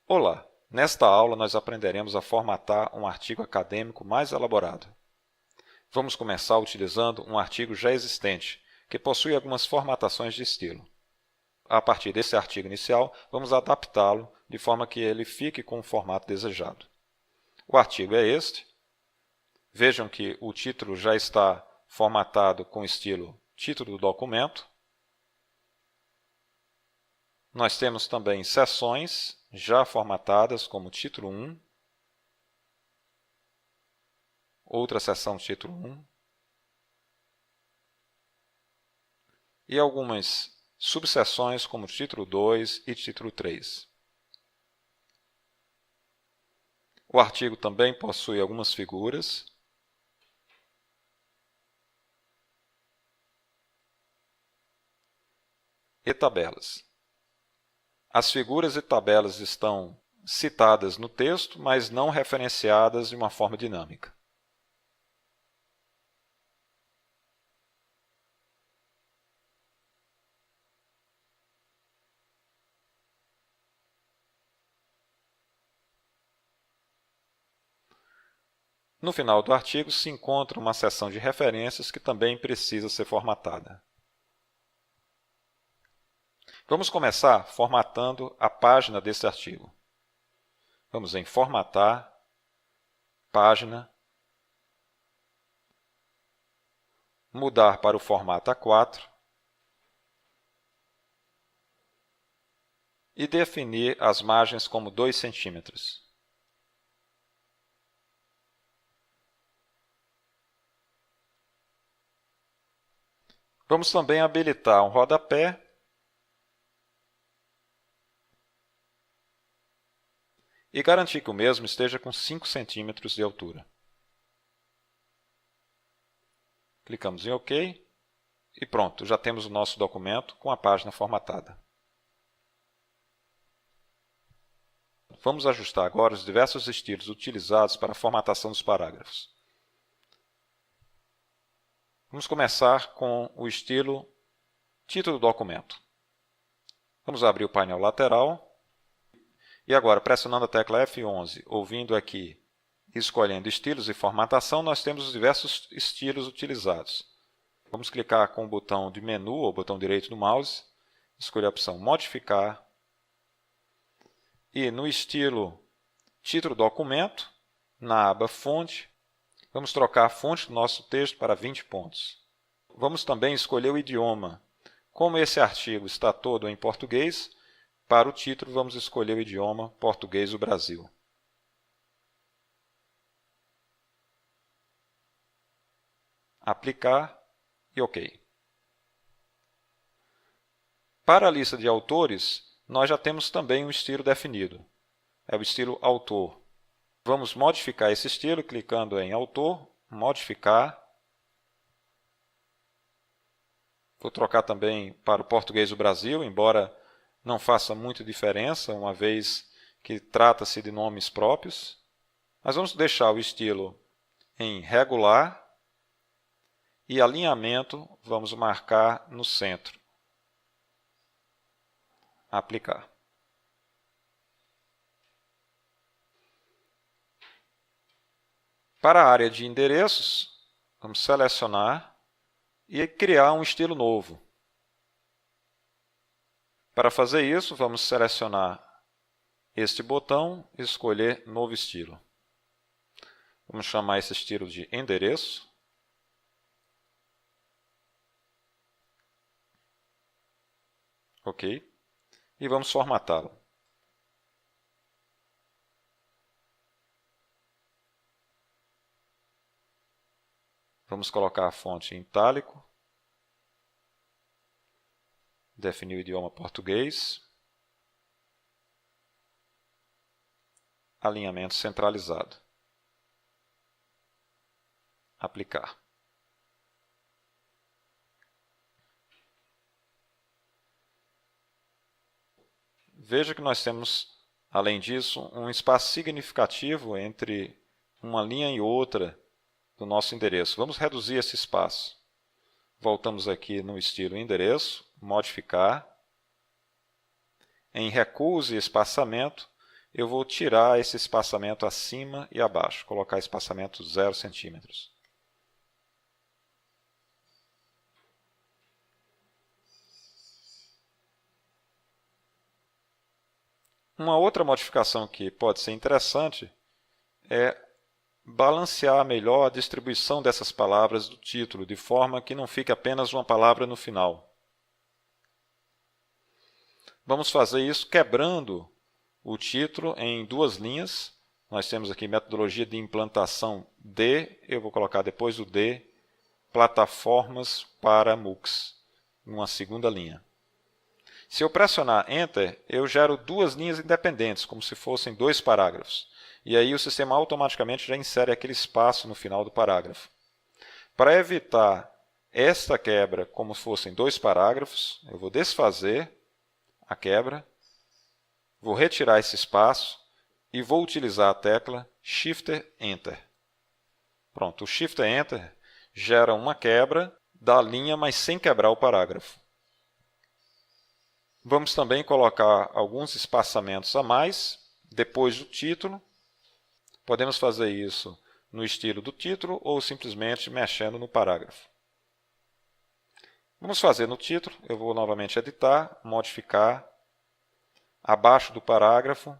Olá! Nesta aula, nós aprenderemos a formatar um artigo acadêmico mais elaborado. Vamos começar utilizando um artigo já existente, que possui algumas formatações de estilo. A partir desse artigo inicial, vamos adaptá-lo de forma que ele fique com o formato desejado. O artigo é este. Vejam que o título já está formatado com o estilo título do documento. Nós temos também seções já formatadas como título 1, outra seção título 1, e algumas subseções como título 2 e título 3. O artigo também possui algumas figuras e tabelas. As figuras e tabelas estão citadas no texto, mas não referenciadas de uma forma dinâmica. No final do artigo se encontra uma seção de referências que também precisa ser formatada. Vamos começar formatando a página desse artigo. Vamos em Formatar, Página, Mudar para o formato A4 e definir as margens como 2 centímetros. Vamos também habilitar um rodapé e garantir que o mesmo esteja com 5 centímetros de altura. Clicamos em OK e pronto, já temos o nosso documento com a página formatada. Vamos ajustar agora os diversos estilos utilizados para a formatação dos parágrafos. Vamos começar com o estilo título do documento. Vamos abrir o painel lateral. E agora, pressionando a tecla F11, ouvindo aqui e escolhendo estilos e formatação, nós temos os diversos estilos utilizados. Vamos clicar com o botão de menu ou botão direito do mouse, escolher a opção Modificar. E no estilo título documento, na aba Fonte, vamos trocar a fonte do nosso texto para 20 pontos. Vamos também escolher o idioma. Como esse artigo está todo em português, para o título, vamos escolher o idioma português do Brasil. Aplicar e OK. Para a lista de autores, nós já temos também um estilo definido. É o estilo Autor. Vamos modificar esse estilo clicando em Autor, Modificar. Vou trocar também para o português do Brasil, embora não faça muita diferença, uma vez que trata-se de nomes próprios. Mas vamos deixar o estilo em regular e alinhamento vamos marcar no centro. Aplicar. Para a área de endereços, vamos selecionar e criar um estilo novo. Para fazer isso, vamos selecionar este botão e escolher Novo Estilo. Vamos chamar esse estilo de endereço. OK. E vamos formatá-lo. Vamos colocar a fonte em itálico. Definir o idioma português. Alinhamento centralizado. Aplicar. Veja que nós temos, além disso, um espaço significativo entre uma linha e outra do nosso endereço. Vamos reduzir esse espaço. Voltamos aqui no estilo endereço, modificar. Em recuo e espaçamento, eu vou tirar esse espaçamento acima e abaixo, colocar espaçamento 0 centímetros. Uma outra modificação que pode ser interessante é balancear melhor a distribuição dessas palavras do título, de forma que não fique apenas uma palavra no final. Vamos fazer isso quebrando o título em duas linhas. Nós temos aqui metodologia de implantação de, eu vou colocar depois do de, plataformas para MOOCs, numa segunda linha. Se eu pressionar Enter, eu gero duas linhas independentes, como se fossem dois parágrafos. E aí o sistema automaticamente já insere aquele espaço no final do parágrafo. Para evitar esta quebra como se fossem dois parágrafos, eu vou desfazer a quebra, vou retirar esse espaço e vou utilizar a tecla Shift Enter. Pronto, o Shift Enter gera uma quebra da linha, mas sem quebrar o parágrafo. Vamos também colocar alguns espaçamentos a mais depois do título. Podemos fazer isso no estilo do título ou simplesmente mexendo no parágrafo. Vamos fazer no título. Eu vou novamente editar, modificar. Abaixo do parágrafo,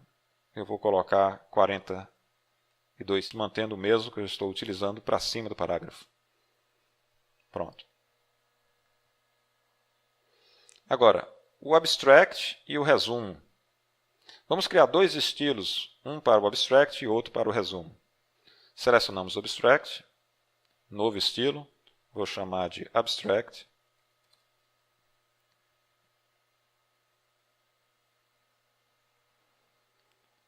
eu vou colocar 42, mantendo o mesmo que eu estou utilizando para cima do parágrafo. Pronto. Agora, o abstract e o resumo. Vamos criar dois estilos, um para o abstract e outro para o resumo. Selecionamos o abstract, novo estilo, vou chamar de abstract.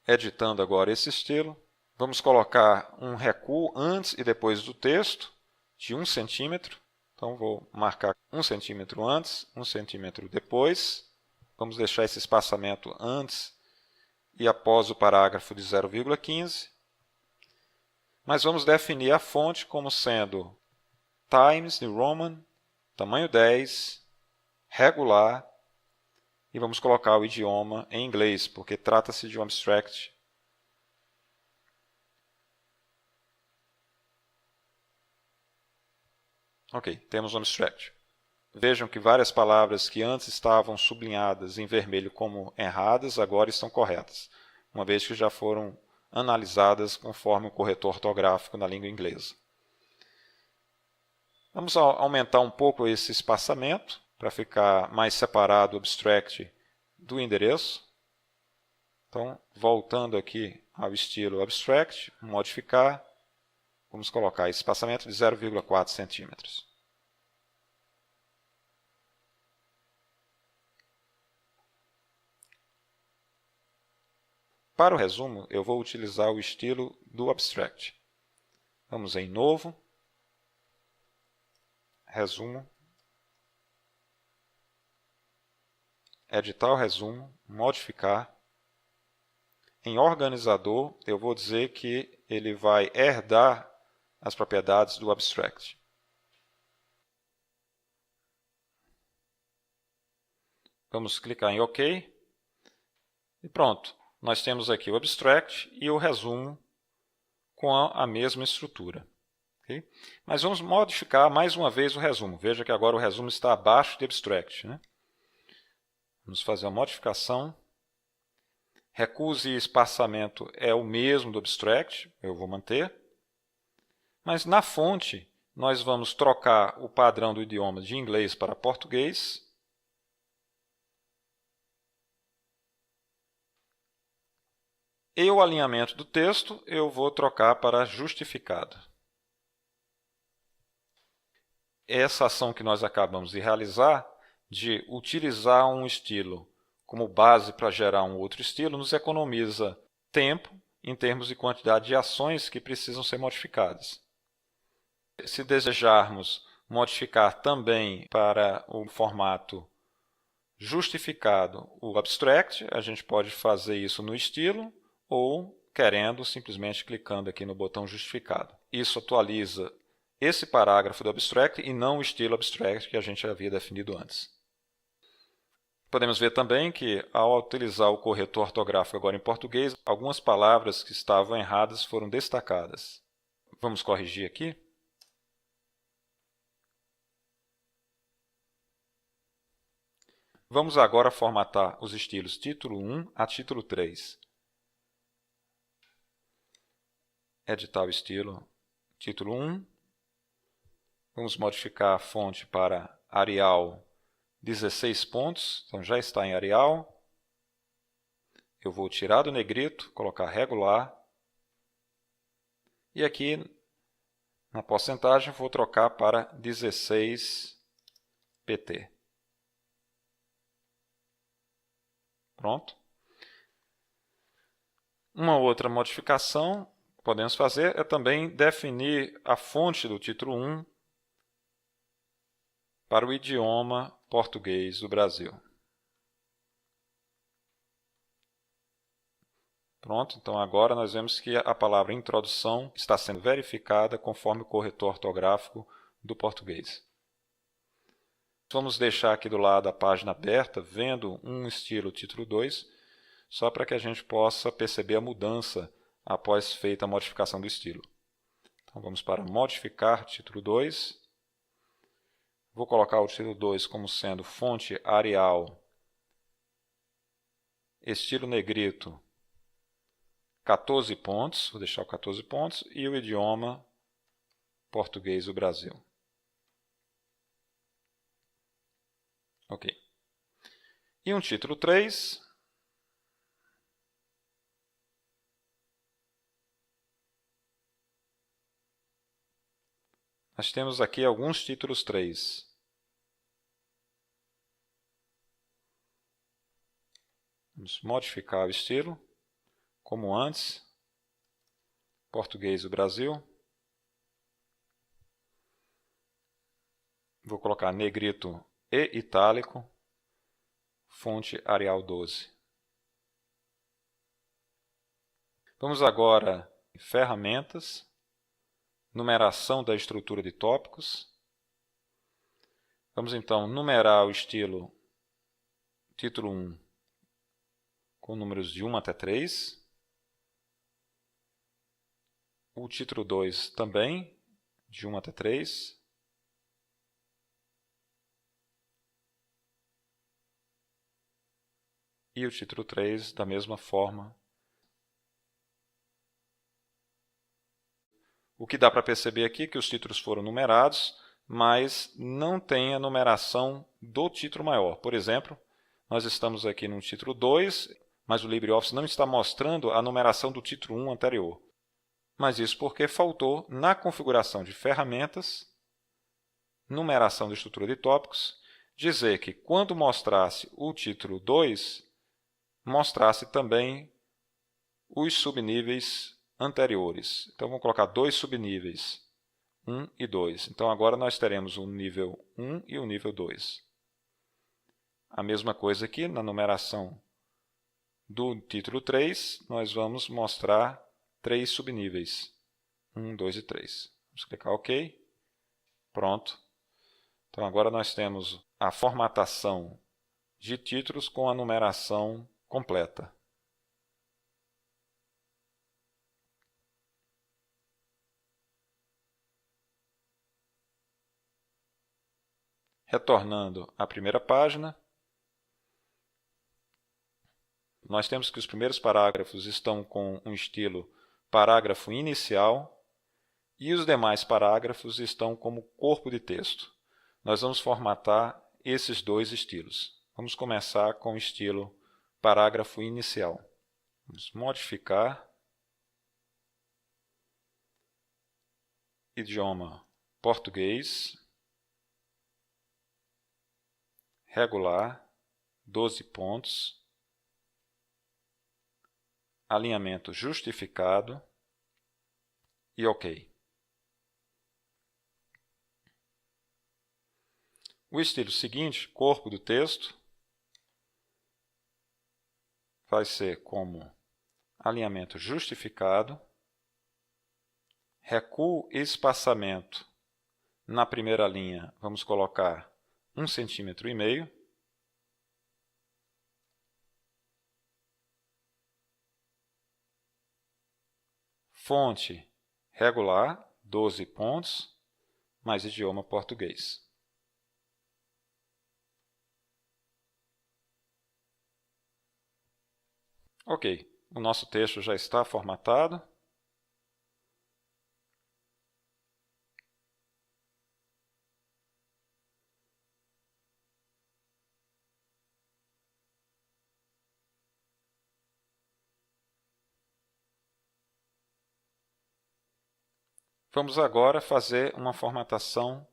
Editando agora esse estilo, vamos colocar um recuo antes e depois do texto de 1 centímetro. Então, vou marcar 1 centímetro antes, 1 centímetro depois. Vamos deixar esse espaçamento antes e após o parágrafo de 0,15. Mas vamos definir a fonte como sendo Times New Roman, tamanho 10, regular, e vamos colocar o idioma em inglês, porque trata-se de um abstract. Ok, temos um abstract. Vejam que várias palavras que antes estavam sublinhadas em vermelho como erradas, agora estão corretas, uma vez que já foram analisadas conforme o corretor ortográfico na língua inglesa. Vamos aumentar um pouco esse espaçamento para ficar mais separado o abstract do endereço. Então, voltando aqui ao estilo abstract, modificar, vamos colocar espaçamento de 0,4 centímetros. Para o resumo, eu vou utilizar o estilo do abstract. Vamos em Novo, Resumo, Editar o resumo, Modificar. Em Organizador, eu vou dizer que ele vai herdar as propriedades do abstract. Vamos clicar em OK. E pronto. Nós temos aqui o abstract e o resumo com a mesma estrutura. Okay? Mas vamos modificar mais uma vez o resumo. Veja que agora o resumo está abaixo de abstract. Né? Vamos fazer uma modificação. Recuo e espaçamento é o mesmo do abstract, eu vou manter. Mas na fonte, nós vamos trocar o padrão do idioma de inglês para português. E o alinhamento do texto eu vou trocar para justificado. Essa ação que nós acabamos de realizar, de utilizar um estilo como base para gerar um outro estilo, nos economiza tempo em termos de quantidade de ações que precisam ser modificadas. Se desejarmos modificar também para o formato justificado o abstract, a gente pode fazer isso no estilo ou querendo, simplesmente clicando aqui no botão justificado. Isso atualiza esse parágrafo do abstract e não o estilo abstract que a gente havia definido antes. Podemos ver também que, ao utilizar o corretor ortográfico agora em português, algumas palavras que estavam erradas foram destacadas. Vamos corrigir aqui. Vamos agora formatar os estilos título 1 a título 3. Editar o estilo título 1. Vamos modificar a fonte para Arial 16 pontos, então já está em Arial. Eu vou tirar do negrito, colocar regular. E aqui, na porcentagem, vou trocar para 16 pt. Pronto. Uma outra modificação que podemos fazer é também definir a fonte do título 1 para o idioma português do Brasil. Pronto, então agora nós vemos que a palavra introdução está sendo verificada conforme o corretor ortográfico do português. Vamos deixar aqui do lado a página aberta, vendo um estilo título 2, só para que a gente possa perceber a mudança após feita a modificação do estilo. Então vamos para modificar título 2. Vou colocar o título 2 como sendo fonte Arial, estilo negrito, 14 pontos, vou deixar o 14 pontos, e o idioma português do Brasil. Ok. E um título 3. Nós temos aqui alguns títulos 3. Vamos modificar o estilo, como antes, português do Brasil. Vou colocar negrito e itálico, fonte Arial 12. Vamos agora em ferramentas, numeração da estrutura de tópicos. Vamos então numerar o estilo título 1 com números de 1 até 3. O título 2 também, de 1 até 3. E o título 3 da mesma forma. O que dá para perceber aqui é que os títulos foram numerados, mas não tem a numeração do título maior. Por exemplo, nós estamos aqui no título 2, mas o LibreOffice não está mostrando a numeração do título 1 anterior. Mas isso porque faltou, na configuração de ferramentas, numeração da estrutura de tópicos, dizer que quando mostrasse o título 2, mostrasse também os subníveis anteriores. Então, vamos colocar dois subníveis, 1 e 2. Então, agora nós teremos o nível 1 e o nível 2. A mesma coisa aqui, na numeração do título 3, nós vamos mostrar 3 subníveis, 1, 2 e 3. Vamos clicar OK. Pronto. Então, agora nós temos a formatação de títulos com a numeração completa. Retornando à primeira página, nós temos que os primeiros parágrafos estão com um estilo parágrafo inicial e os demais parágrafos estão como corpo de texto. Nós vamos formatar esses dois estilos. Vamos começar com o estilo parágrafo inicial. Vamos modificar, idioma português, regular, 12 pontos, alinhamento justificado e OK. O estilo seguinte, corpo do texto, vai ser como alinhamento justificado, recuo e espaçamento na primeira linha, vamos colocar 1,5 cm. Fonte regular, 12 pontos, mais idioma português. Ok, o nosso texto já está formatado. Vamos agora fazer uma formatação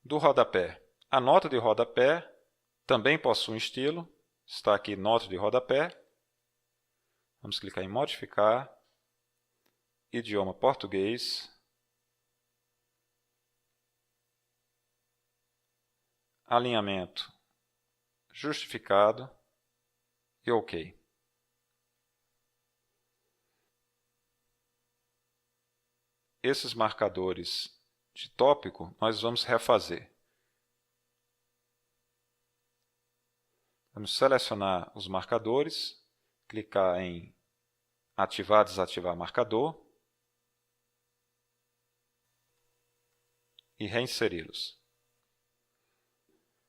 do rodapé. A nota de rodapé também possui um estilo. Está aqui nota de rodapé. Vamos clicar em modificar, idioma português, alinhamento justificado e OK. Esses marcadores de tópico nós vamos refazer. Vamos selecionar os marcadores, clicar em ativar, desativar marcador e reinseri-los.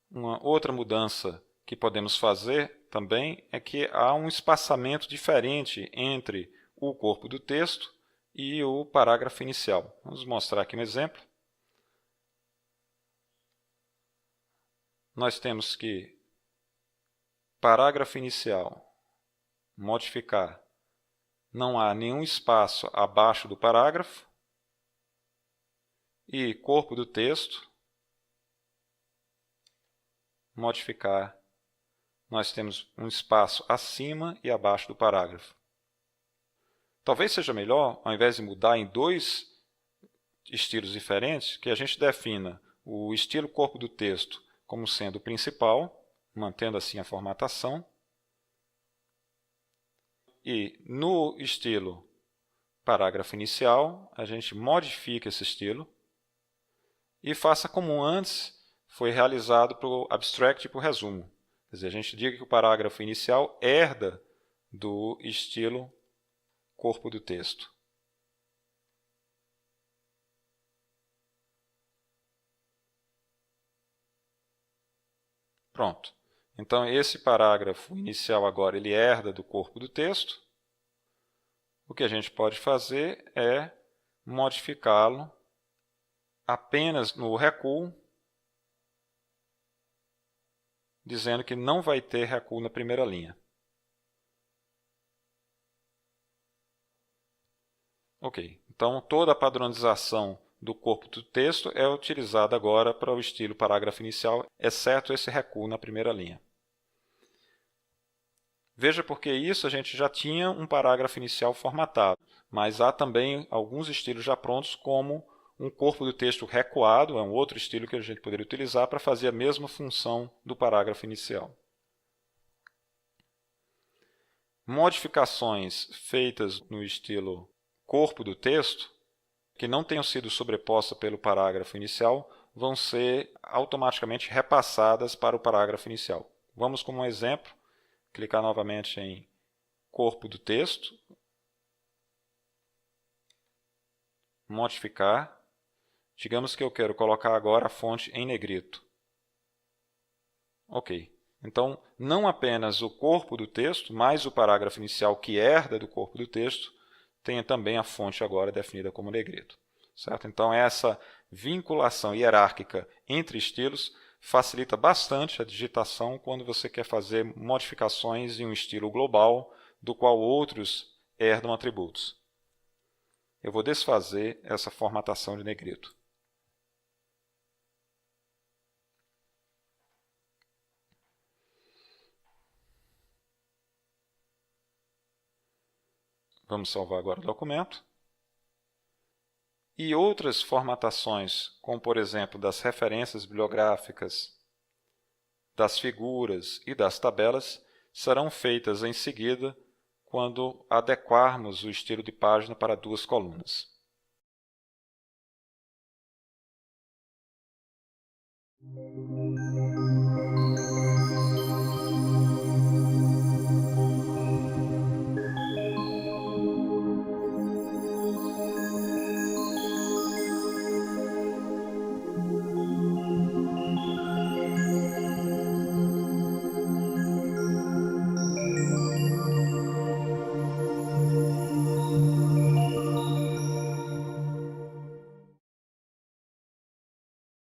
Uma outra mudança que podemos fazer também é que há um espaçamento diferente entre o corpo do texto e o parágrafo inicial. Vamos mostrar aqui um exemplo. Nós temos que parágrafo inicial, modificar. Não há nenhum espaço abaixo do parágrafo. E corpo do texto, modificar. Nós temos um espaço acima e abaixo do parágrafo. Talvez seja melhor, ao invés de mudar em dois estilos diferentes, que a gente defina o estilo corpo do texto como sendo o principal, mantendo assim a formatação. E no estilo parágrafo inicial, a gente modifica esse estilo e faça como antes foi realizado para o abstract e para o resumo. Quer dizer, a gente diga que o parágrafo inicial herda do estilo corpo do texto. Pronto. Então, esse parágrafo inicial agora ele herda do corpo do texto. O que a gente pode fazer é modificá-lo apenas no recuo, dizendo que não vai ter recuo na primeira linha. Ok, então toda a padronização do corpo do texto é utilizada agora para o estilo parágrafo inicial, exceto esse recuo na primeira linha. Veja porque isso a gente já tinha um parágrafo inicial formatado, mas há também alguns estilos já prontos, como um corpo do texto recuado, é um outro estilo que a gente poderia utilizar para fazer a mesma função do parágrafo inicial. Modificações feitas no estilo corpo do texto, que não tenham sido sobrepostas pelo parágrafo inicial, vão ser automaticamente repassadas para o parágrafo inicial. Vamos como um exemplo, clicar novamente em corpo do texto, modificar. Digamos que eu quero colocar agora a fonte em negrito. Ok. Então, não apenas o corpo do texto, mas o parágrafo inicial que herda do corpo do texto, tenha também a fonte agora definida como negrito. Certo? Então, essa vinculação hierárquica entre estilos facilita bastante a digitação quando você quer fazer modificações em um estilo global, do qual outros herdam atributos. Eu vou desfazer essa formatação de negrito. Vamos salvar agora o documento. E outras formatações, como por exemplo das referências bibliográficas, das figuras e das tabelas, serão feitas em seguida quando adequarmos o estilo de página para 2 colunas.